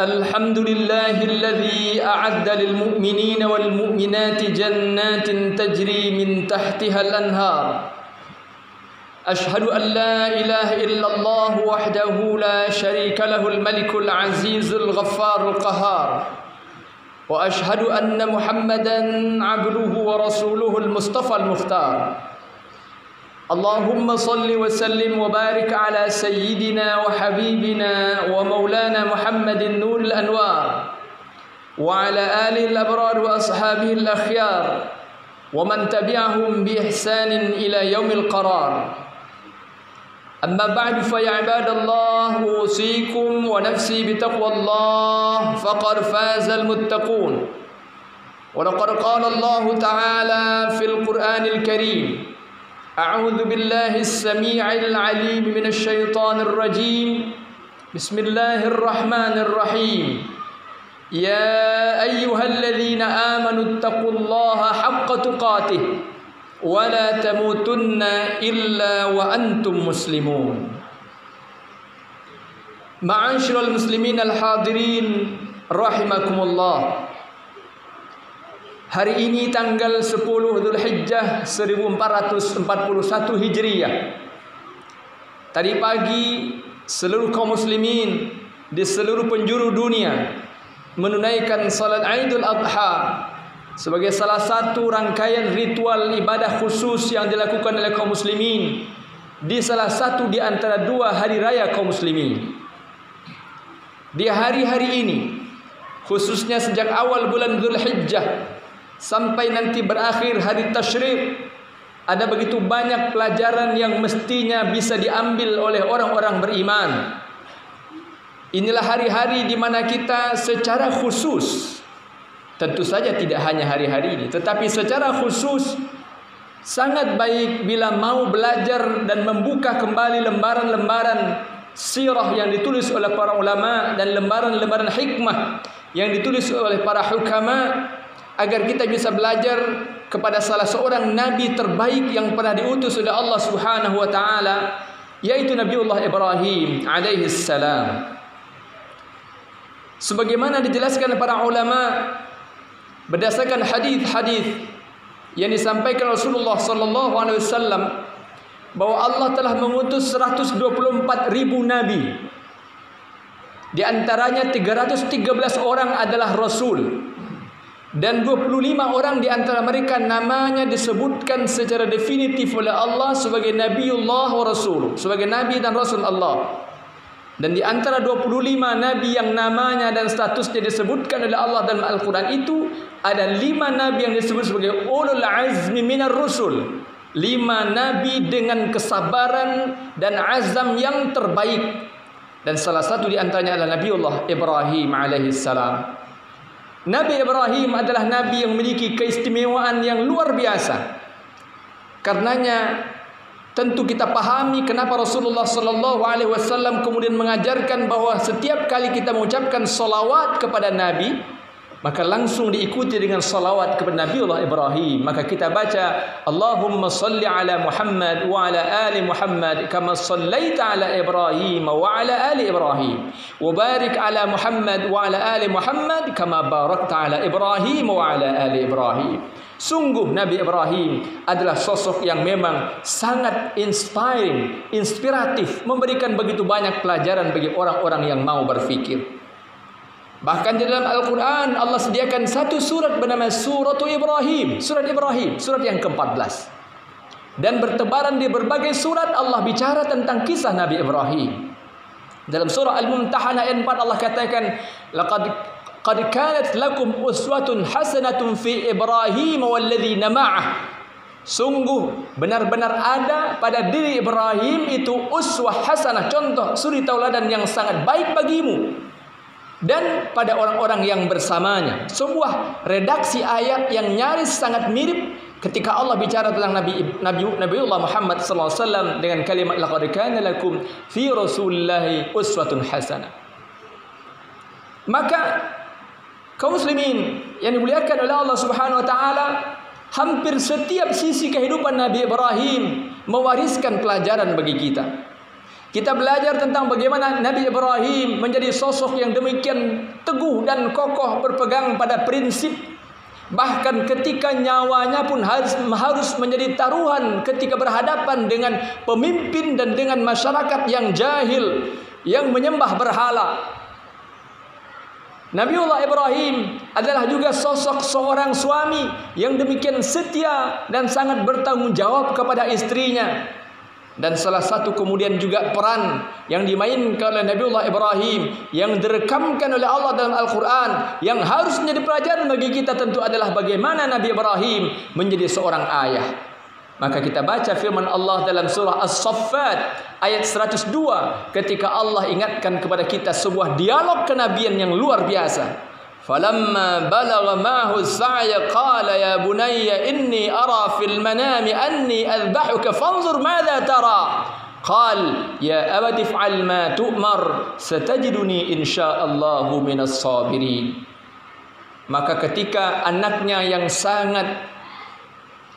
الحمد لله الذي أعد للمؤمنين والمؤمنات جنات تجري من تحتها الأنهار أشهد أن لا إله إلا الله وحده لا شريك له الملك العزيز الغفار القهار وأشهد أن محمدا عبده ورسوله المصطفى المختار اللهم صل وسلم وبارك على سيدنا وحبيبنا ومولانا محمد نور الأنوار وعلى آله الأبرار وأصحابه الأخيار ومن تبعهم بإحسان إلى يوم القرار أما بعد فيا عباد الله أوصيكم ونفسي بتقوى الله فقد فاز المتقون ولقد قال الله تعالى في القرآن الكريم أعوذ بالله السميع العليم من الشيطان الرجيم بسم الله الرحمن الرحيم يا أيها الذين آمنوا اتقوا الله حق تقاته ولا تموتن إلا وأنتم مسلمون معاشر المسلمين الحاضرين رحمكم الله. Hari ini tanggal 10 Dzulhijjah 1441 Hijriah. Tadi pagi seluruh kaum muslimin di seluruh penjuru dunia menunaikan salat Idul Adha sebagai salah satu rangkaian ritual ibadah khusus yang dilakukan oleh kaum muslimin di salah satu di antara dua hari raya kaum muslimin. Di hari-hari ini, khususnya sejak awal bulan Dzulhijjah sampai nanti berakhir hari tasyrik, ada begitu banyak pelajaran yang mestinya bisa diambil oleh orang-orang beriman. Inilah hari-hari di mana kita secara khusus, tentu saja tidak hanya hari-hari ini, tetapi secara khusus sangat baik bila mau belajar dan membuka kembali lembaran-lembaran sirah yang ditulis oleh para ulama dan lembaran-lembaran hikmah yang ditulis oleh para hukama, agar kita bisa belajar kepada salah seorang nabi terbaik yang pernah diutus oleh Allah Subhanahu wa taala, yaitu Nabiullah Ibrahim alaihi salam. Sebagaimana dijelaskan para ulama berdasarkan hadis-hadis yang disampaikan Rasulullah sallallahu alaihi wasallam bahwa Allah telah mengutus 124.000 nabi. Di antaranya 313 orang adalah rasul. Dan 25 orang di antara mereka namanya disebutkan secara definitif oleh Allah sebagai Nabiullah wa Rasul, sebagai Nabi dan Rasul Allah. Dan di antara 25 Nabi yang namanya dan statusnya disebutkan oleh Allah dalam Al-Quran itu, ada 5 Nabi yang disebut sebagai Ulul Azmi Minar Rusul, 5 Nabi dengan kesabaran dan azam yang terbaik. Dan salah satu di antaranya adalah Nabiullah Ibrahim alaihissalam. Nabi Ibrahim adalah Nabi yang memiliki keistimewaan yang luar biasa. Karenanya tentu kita pahami kenapa Rasulullah sallallahu alaihi wasallam kemudian mengajarkan bahwa setiap kali kita mengucapkan salawat kepada Nabi, maka langsung diikuti dengan salawat kepada Nabiullah Ibrahim. Maka kita baca Allahumma salli ala Muhammad wa ala ali Muhammad kama sallaita ala Ibrahim wa ala ali Ibrahim wa barik ala Muhammad wa ala ali Muhammad kama barakta ala Ibrahim wa ala ali Ibrahim. Sungguh Nabi Ibrahim adalah sosok yang memang sangat inspiring, inspiratif, memberikan begitu banyak pelajaran bagi orang-orang yang mau berfikir. Bahkan di dalam Al-Quran Allah sediakan satu surat bernama Suratu Ibrahim, surat Ibrahim, surat yang ke-14. Dan bertebaran di berbagai surat Allah bicara tentang kisah Nabi Ibrahim. Dalam surah Al-Mumtahanah ayat 4 Allah katakan, Qad kanat lakum uswatun hasanatun fi Ibrahim walladzina ma'ah. Sungguh benar-benar ada pada diri Ibrahim itu uswah hasanah, contoh suri tauladan yang sangat baik bagimu, dan pada orang-orang yang bersamanya. Sebuah redaksi ayat yang nyaris sangat mirip ketika Allah bicara tentang Nabiullah Muhammad sallallahu alaihi wasallam dengan kalimat laqad kana lakum fi rasulillahi uswatun hasanah. Maka kaum muslimin yang dimuliakan oleh Allah Subhanahu wa taala, hampir setiap sisi kehidupan Nabi Ibrahim mewariskan pelajaran bagi kita. Kita belajar tentang bagaimana Nabi Ibrahim menjadi sosok yang demikian teguh dan kokoh berpegang pada prinsip. Bahkan ketika nyawanya pun harus menjadi taruhan ketika berhadapan dengan pemimpin dan dengan masyarakat yang jahil, yang menyembah berhala. Nabiullah Ibrahim adalah juga sosok seorang suami yang demikian setia dan sangat bertanggung jawab kepada istrinya. Dan salah satu kemudian juga peran yang dimainkan oleh Nabiullah Ibrahim yang direkamkan oleh Allah dalam Al-Quran, yang harus menjadi pelajaran bagi kita tentu adalah bagaimana Nabi Ibrahim menjadi seorang ayah. Maka kita baca firman Allah dalam surah As-Saffat ayat 102 ketika Allah ingatkan kepada kita sebuah dialog kenabian yang luar biasa. Falamma balagha ma'ahu as-sa'ya qala ya bunayya inni ara fil manami anni adbahuka fanzur madza tara. Qal ya abati if'al ma tu'mar satajiduni insyaallahu minas sabirin. Maka ketika anaknya yang sangat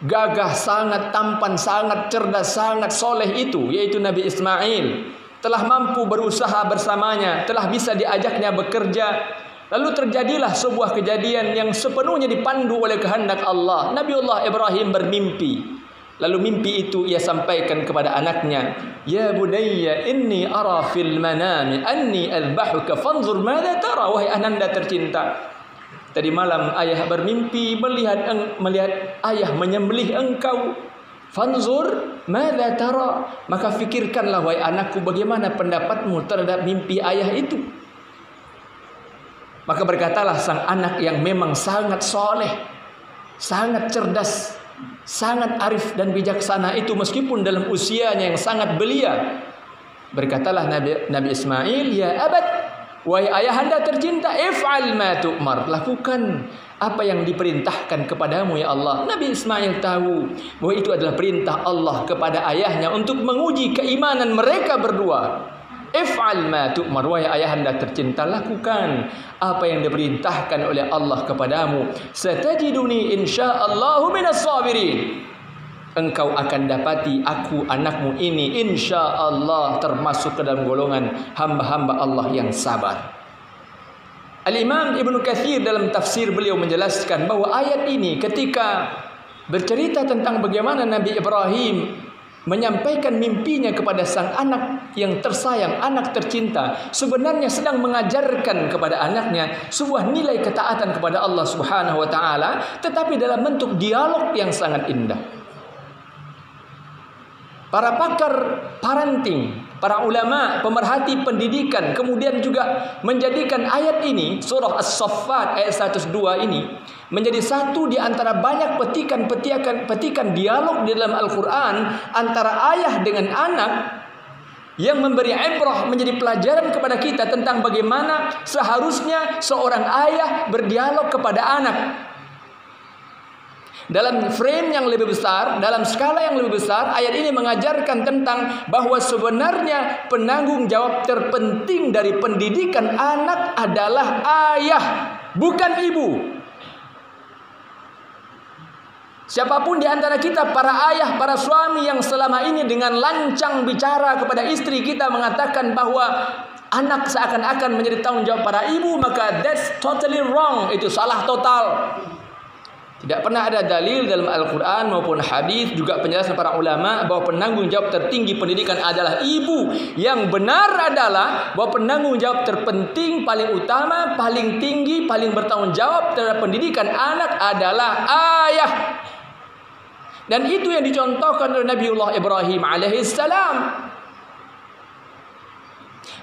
gagah, sangat tampan, sangat cerdas, sangat soleh itu, yaitu Nabi Ismail, telah mampu berusaha bersamanya, telah bisa diajaknya bekerja, lalu terjadilah sebuah kejadian yang sepenuhnya dipandu oleh kehendak Allah. Nabiullah Ibrahim bermimpi. Lalu mimpi itu ia sampaikan kepada anaknya, ya bunayya inni ara fil manami anni adbahuka fanzur madza tara. Wahai ananda tercinta, tadi malam ayah bermimpi melihat ayah menyembelih engkau. Fanzur madza tara, maka fikirkanlah wahai anakku bagaimana pendapatmu terhadap mimpi ayah itu. Maka berkatalah sang anak yang memang sangat soleh, sangat cerdas, sangat arif dan bijaksana itu, meskipun dalam usianya yang sangat belia, berkatalah Nabi Ismail, ya abad, wahai ayahanda tercinta, if'al ma tu'mar, lakukan apa yang diperintahkan kepadamu ya Allah. Nabi Ismail tahu bahwa itu adalah perintah Allah kepada ayahnya untuk menguji keimanan mereka berdua. If'al ma tu'mar, wahai ayahanda tercinta, lakukan apa yang diperintahkan oleh Allah kepadamu. Satajiduni insyaallahu minas sabirin. Engkau akan dapati aku anakmu ini insyaallah termasuk ke dalam golongan hamba-hamba Allah yang sabar. Al-Imam Ibnu Katsir dalam tafsir beliau menjelaskan bahwa ayat ini ketika bercerita tentang bagaimana Nabi Ibrahim menyampaikan mimpinya kepada sang anak yang tersayang, anak tercinta, sebenarnya sedang mengajarkan kepada anaknya sebuah nilai ketaatan kepada Allah Subhanahu wa taala, tetapi dalam bentuk dialog yang sangat indah. Para pakar parenting, para ulama, pemerhati pendidikan kemudian juga menjadikan ayat ini, surah As-Saffat ayat 102 ini, menjadi satu di antara banyak petikan dialog di dalam Al-Quran antara ayah dengan anak yang memberi ibrah, menjadi pelajaran kepada kita tentang bagaimana seharusnya seorang ayah berdialog kepada anak. Dalam frame yang lebih besar, dalam skala yang lebih besar, ayat ini mengajarkan tentang bahwa sebenarnya penanggung jawab terpenting dari pendidikan anak adalah ayah, bukan ibu. Siapapun di antara kita, para ayah, para suami yang selama ini dengan lancang bicara kepada istri kita mengatakan bahwa anak seakan-akan menjadi tanggung jawab para ibu, maka that's totally wrong. Itu salah total. Tidak pernah ada dalil dalam Al-Quran maupun hadis, juga penjelasan para ulama bahwa penanggung jawab tertinggi pendidikan adalah ibu. Yang benar adalah bahwa penanggung jawab terpenting, paling utama, paling tinggi, paling bertanggung jawab terhadap pendidikan anak adalah ayah. Dan itu yang dicontohkan oleh Nabiullah Ibrahim alaihissalam.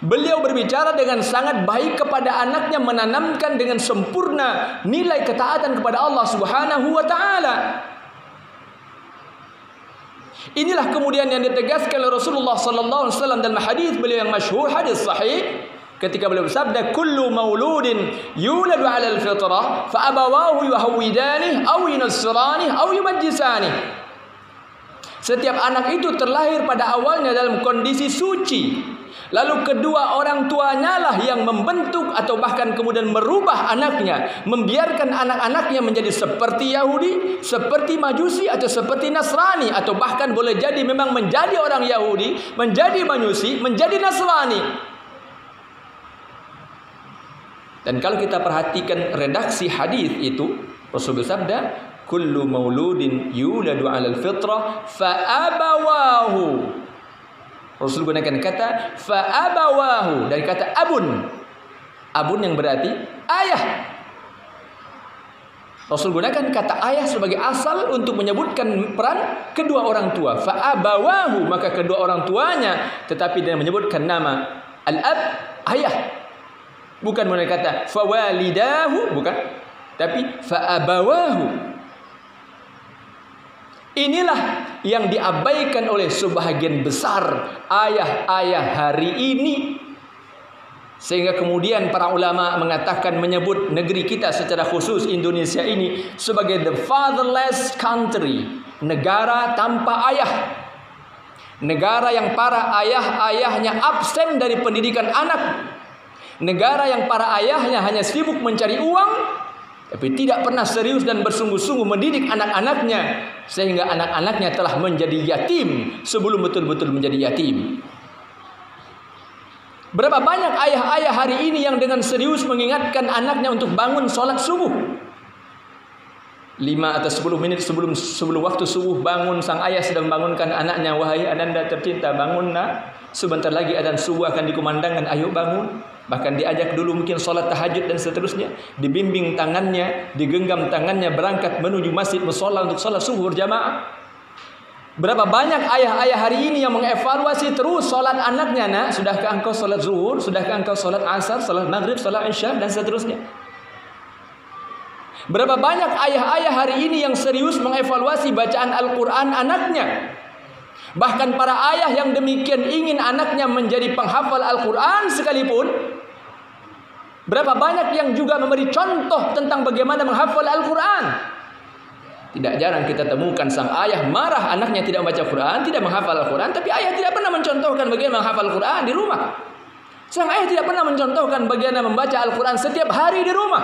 Beliau berbicara dengan sangat baik kepada anaknya, menanamkan dengan sempurna nilai ketaatan kepada Allah Subhanahu wa taala. Inilah kemudian yang ditegaskan oleh Rasulullah sallallahu alaihi wasallam dalam hadis beliau yang masyhur, hadis sahih, ketika beliau bersabda, kullu mauludin yuladu 'alal fitrah fa abawahu yuhawwidanihi aw yunassiranihi aw yumajjisanihi. Setiap anak itu terlahir pada awalnya dalam kondisi suci, lalu kedua orang tuanya lah yang membentuk atau bahkan kemudian merubah anaknya, membiarkan anak-anaknya menjadi seperti Yahudi, seperti Majusi atau seperti Nasrani, atau bahkan boleh jadi memang menjadi orang Yahudi, menjadi Majusi, menjadi Nasrani. Dan kalau kita perhatikan redaksi hadis itu, Rasul bersabda, kullu mauludin yuladu 'alal fitrah fa abawahu. Rasul gunakan kata fa'abawahu dari kata abun. Abun yang berarti ayah. Rasul gunakan kata ayah sebagai asal untuk menyebutkan peran kedua orang tua. Fa'abawahu, maka kedua orang tuanya, tetapi dia menyebutkan nama al-ab, ayah. Bukan menggunakan kata fawalidahu, bukan. Tapi fa'abawahu. Inilah yang diabaikan oleh sebahagian besar ayah-ayah hari ini. Sehingga kemudian para ulama mengatakan, menyebut negeri kita secara khusus Indonesia ini sebagai the fatherless country, negara tanpa ayah. Negara yang para ayah-ayahnya absen dari pendidikan anak. Negara yang para ayahnya hanya sibuk mencari uang, tapi tidak pernah serius dan bersungguh-sungguh mendidik anak-anaknya, sehingga anak-anaknya telah menjadi yatim sebelum betul-betul menjadi yatim. Berapa banyak ayah-ayah hari ini yang dengan serius mengingatkan anaknya untuk bangun sholat subuh. 5 atau 10 menit sebelum waktu subuh bangun, sang ayah sedang membangunkan anaknya, wahai ananda tercinta, bangun nak, sebentar lagi adzan subuh akan dikumandangkan, ayo bangun. Bahkan diajak dulu mungkin sholat tahajud dan seterusnya, dibimbing tangannya, digenggam tangannya berangkat menuju masjid mushola untuk sholat subuh berjamaah. Berapa banyak ayah-ayah hari ini yang mengevaluasi terus sholat anaknya, nak, sudahkah engkau sholat zuhur, sudahkah engkau sholat asar, sholat maghrib, sholat isya, dan seterusnya. Berapa banyak ayah-ayah hari ini yang serius mengevaluasi bacaan Al-Quran anaknya. Bahkan para ayah yang demikian ingin anaknya menjadi penghafal Al-Quran sekalipun, berapa banyak yang juga memberi contoh tentang bagaimana menghafal Al-Quran. Tidak jarang kita temukan sang ayah marah anaknya tidak membaca Quran, tidak menghafal Al-Quran, tapi ayah tidak pernah mencontohkan bagaimana menghafal Al-Quran di rumah. Sang ayah tidak pernah mencontohkan bagaimana membaca Al-Quran setiap hari di rumah.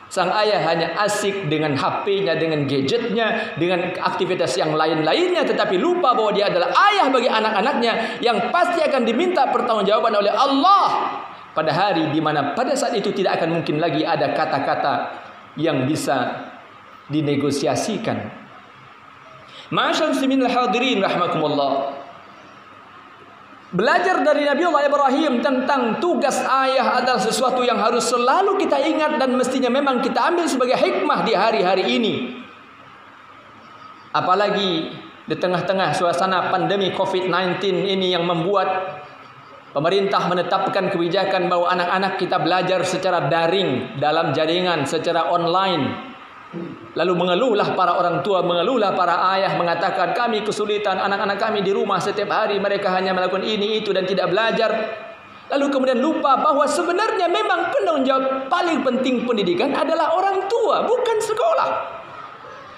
Sang ayah hanya asik dengan HP-nya, dengan gadgetnya, dengan aktivitas yang lain-lainnya, tetapi lupa bahwa dia adalah ayah bagi anak-anaknya yang pasti akan diminta pertanggungjawaban oleh Allah pada hari di mana pada saat itu tidak akan mungkin lagi ada kata-kata yang bisa dinegosiasikan. Ma'asyar muslimin al-hadirin rahimakumullah. Belajar dari Nabi Allah Ibrahim tentang tugas ayah adalah sesuatu yang harus selalu kita ingat dan mestinya memang kita ambil sebagai hikmah di hari-hari ini. Apalagi di tengah-tengah suasana pandemi COVID-19 ini yang membuat pemerintah menetapkan kebijakan bahwa anak-anak kita belajar secara daring, dalam jaringan, secara online. Lalu mengeluhlah para orang tua, mengeluhlah para ayah, mengatakan kami kesulitan, anak-anak kami di rumah setiap hari mereka hanya melakukan ini itu dan tidak belajar. Lalu kemudian lupa bahwa sebenarnya memang penanggung jawab paling penting pendidikan adalah orang tua, bukan sekolah.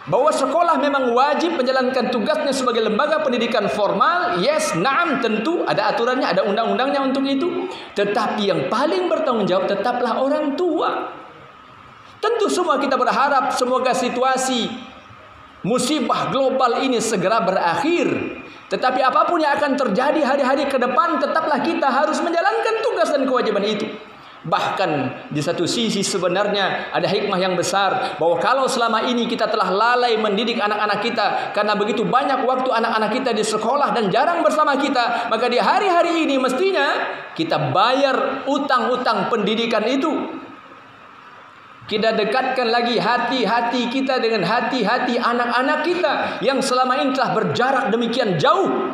Bahwa sekolah memang wajib menjalankan tugasnya sebagai lembaga pendidikan formal, yes, na'am, tentu ada aturannya, ada undang-undangnya untuk itu. Tetapi yang paling bertanggung jawab tetaplah orang tua. Tentu semua kita berharap semoga situasi musibah global ini segera berakhir. Tetapi apapun yang akan terjadi hari-hari ke depan, tetaplah kita harus menjalankan tugas dan kewajiban itu. Bahkan di satu sisi sebenarnya ada hikmah yang besar, bahwa kalau selama ini kita telah lalai mendidik anak-anak kita, karena begitu banyak waktu anak-anak kita di sekolah dan jarang bersama kita, maka di hari-hari ini mestinya kita bayar utang-utang pendidikan itu. Kita dekatkan lagi hati-hati kita dengan hati-hati anak-anak kita yang selama ini telah berjarak demikian jauh.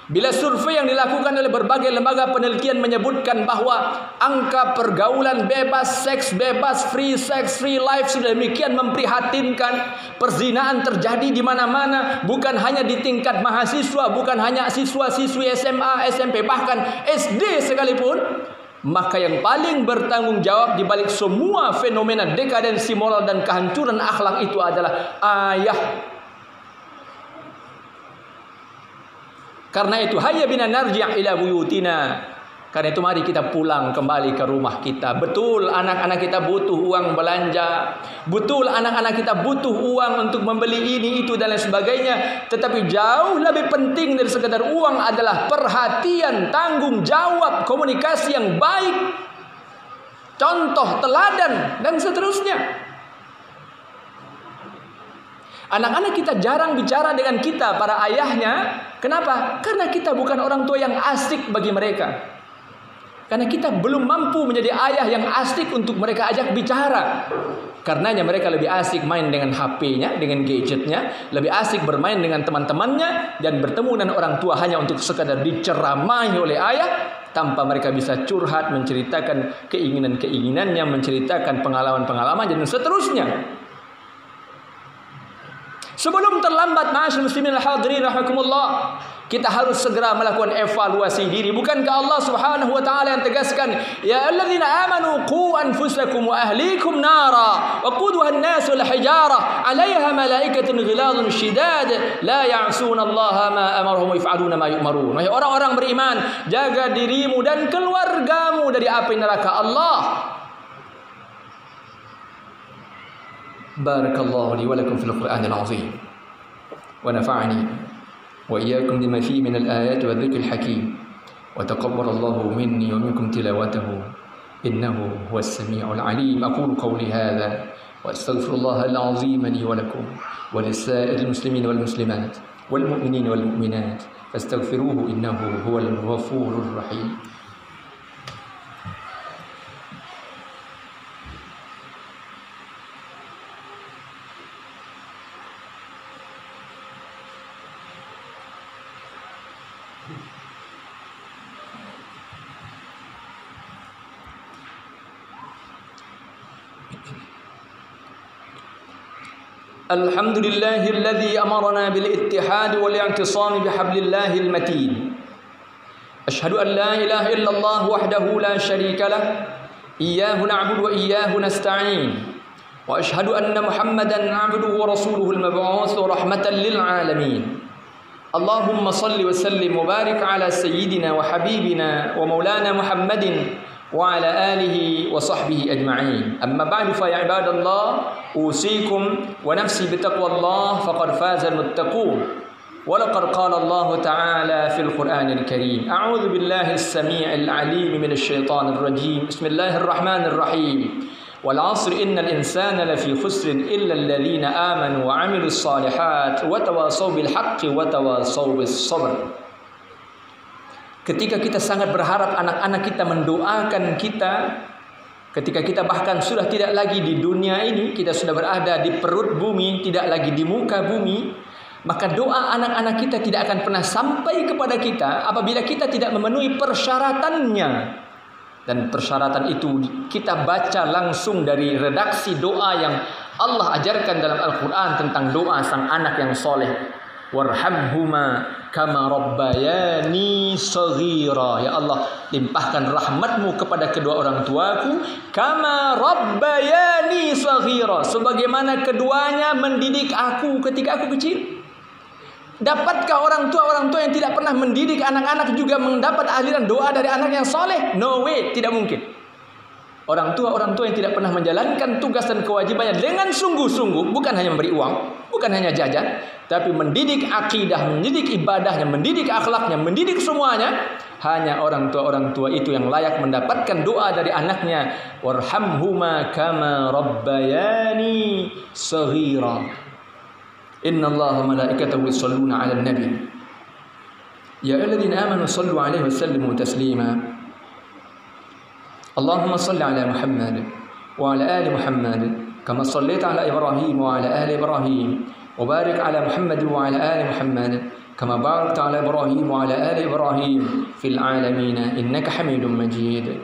Bila survei yang dilakukan oleh berbagai lembaga penelitian menyebutkan bahwa angka pergaulan bebas, seks bebas, free sex, free life sudah demikian memprihatinkan, perzinaan terjadi di mana-mana, bukan hanya di tingkat mahasiswa, bukan hanya siswa-siswi SMA, SMP, bahkan SD sekalipun, maka yang paling bertanggung jawab di balik semua fenomena dekadensi moral dan kehancuran akhlak itu adalah ayah. Karena itu hayya bina narji' ila buyutina. Karena itu mari kita pulang kembali ke rumah kita. Betul anak-anak kita butuh uang belanja. Betul anak-anak kita butuh uang untuk membeli ini, itu dan lain sebagainya. Tetapi jauh lebih penting dari sekadar uang adalah perhatian, tanggung jawab, komunikasi yang baik, contoh, teladan, dan seterusnya. Anak-anak kita jarang bicara dengan kita, para ayahnya. Kenapa? Karena kita bukan orang tua yang asik bagi mereka. Karena kita belum mampu menjadi ayah yang asik untuk mereka ajak bicara. Karenanya mereka lebih asik main dengan HP-nya, dengan gadgetnya, lebih asik bermain dengan teman-temannya, dan bertemu dengan orang tua hanya untuk sekadar diceramahi oleh ayah, tanpa mereka bisa curhat, menceritakan keinginan-keinginannya, menceritakan pengalaman-pengalaman, dan seterusnya. Sebelum terlambat, ma'asyiral muslimin al-hadirin rahimakumullah, kita harus segera melakukan evaluasi diri. Bukankah Allah Subhanahu wa taala yang tegaskan, ya alladzina amanu qu anfusakum wa ahlikum nara wa quduha an-nas wal hijarah 'alayha malaikatun ghiladun shidad la ya'suna Allah ma amarahum wa yaf'aluna ma yu'marun. Wahai orang-orang beriman, jaga dirimu dan keluargamu dari api neraka Allah. Barakallahu li wa lakum fil Qur'anil 'azim wa nafa'ani wa iyyakum bima fihi min al-ayati wa dhikril hakim wa taqabbalallahu minni wa minkum tilawatahu innahu huwas samiul 'alim. Aqulu qawli hadha wa astaghfirullaha al-'azim li wa lakum wa lisa'iril muslimin wal muslimat wal mu'minin wal mu'minat fastaghfiruhu innahu huwal ghafurur rahim. الحمد لله الذي أمرنا بالاتحاد والاعتصام بحبل الله المتين. أشهد أن لا إله إلا الله وحده لا شريك له إياه نعبد وإياه نستعين وأشهد أن محمدا عبده ورسوله المبعوث رحمة للعالمين. اللهم صل وسلم وبارك على سيدنا وحبيبنا ومولانا محمد وعلى آله وصحبه أجمعين. أما بعد فيا عباد الله أوصيكم ونفسي بتقوى الله فقد فاز المتقون. ولقد قال الله تعالى في القرآن الكريم أعوذ بالله السميع العليم من الشيطان الرجيم بسم الله الرحمن الرحيم والعصر إن الإنسان لفي خسر إلا الذين آمنوا وعملوا الصالحات وتواصوا بالحق وتواصوا بالصبر. Ketika kita sangat berharap anak-anak kita mendoakan kita, ketika kita bahkan sudah tidak lagi di dunia ini, kita sudah berada di perut bumi, tidak lagi di muka bumi, maka doa anak-anak kita tidak akan pernah sampai kepada kita apabila kita tidak memenuhi persyaratannya. Dan persyaratan itu kita baca langsung dari redaksi doa yang Allah ajarkan dalam Al-Quran tentang doa sang anak yang soleh. Warhamhuma kama rabbayani saghira. Ya Allah, limpahkan rahmatmu kepada kedua orang tuaku, kama rabbayani saghira, sebagaimana keduanya mendidik aku ketika aku kecil. Dapatkah orang tua yang tidak pernah mendidik anak-anak juga mendapat aliran doa dari anak yang soleh? No way, tidak mungkin. Orang tua yang tidak pernah menjalankan tugas dan kewajibannya dengan sungguh-sungguh, bukan hanya memberi uang, bukan hanya jajan, tapi mendidik akidah, mendidik ibadahnya, mendidik akhlaknya, mendidik semuanya, hanya orang tua itu yang layak mendapatkan doa dari anaknya. Warhamhuma kama rabbayani saghira. Innallaha malaikatahu yusholluna 'alan nabi. Ya ayyuhalladzina amanu shallu 'alaihi wa sallimu taslima. Allahumma salli ala Muhammad wa ala ali Muhammad kama sallaita ala Ibrahim wa ala ali Ibrahim wa barik ala Muhammad wa ala ali Muhammad kama barakta ala Ibrahim wa ala ali Ibrahim fil alamin innaka Hamidum Majid.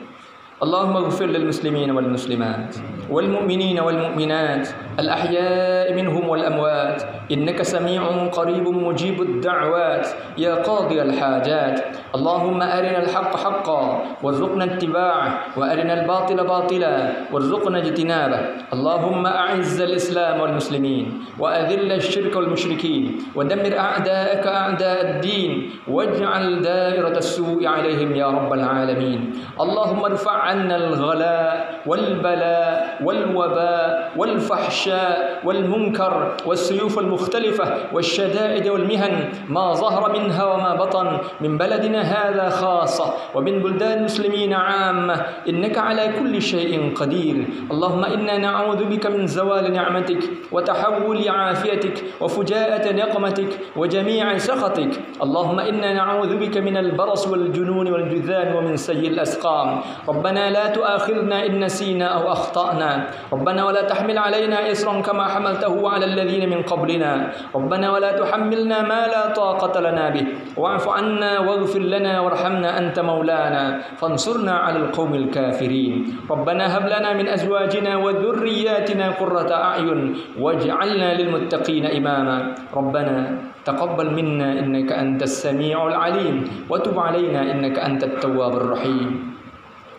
اللهم اغفر للمسلمين والمسلمات والمؤمنين والمؤمنات الأحياء منهم والأموات إنك سميع قريب مجيب الدعوات يا قاضي الحاجات. اللهم أرنا الحق حقا وارزقنا اتباعه وأرنا الباطل باطلا وارزقنا اجتنابه. اللهم أعز الإسلام والمسلمين وأذل الشرك والمشركين ودمر أعداءك أعداء الدين واجعل دائرة السوء عليهم يا رب العالمين. اللهم ارفع عنا الغلاء والبلاء والوباء والفحشاء والمنكر والسيوف المختلفة والشدائد والمهن ما ظهر منها وما بطن من بلدنا هذا خاصة ومن بلدان المسلمين عامة إنك على كل شيء قدير. اللهم إنا نعوذ بك من زوال نعمتك وتحول عافيتك وفجاءة نقمتك وجميع سخطك. اللهم إنا نعوذ بك من البرص والجنون والجذام ومن سيء الأسقام. ربنا لا تؤاخذنا إن نسينا أو أخطأنا. ربنا ولا تحمل علينا إصرا كما حملته على الذين من قبلنا. ربنا ولا تحملنا ما لا طاقة لنا به واعف عنا واغفر لنا وارحمنا أنت مولانا فانصرنا على القوم الكافرين. ربنا هب لنا من أزواجنا وذرياتنا قرة أعين واجعلنا للمتقين إماما. ربنا تقبل منا إنك أنت السميع العليم وتب علينا إنك أنت التواب الرحيم.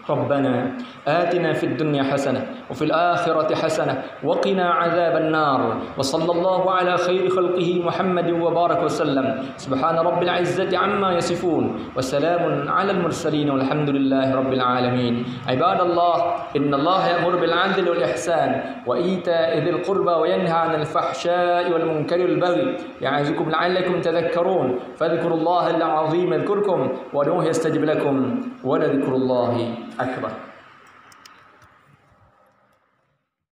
ربنا آتنا في الدنيا حسنة وفي الآخرة حسنة وقنا عذاب النار. وصلى الله على خير خلقه محمد وبارك وسلم. سبحان رب العزة عما يصفون وسلام على المرسلين والحمد لله رب العالمين. عباد الله إن الله يأمر بالعدل والإحسان وإيتاء ذي القربى وينهى عن الفحشاء والمنكر والبغي يعظكم لعلكم تذكرون. فاذكروا الله العظيم يذكركم وادعوه يستجب لكم ولذكر الله أكبر.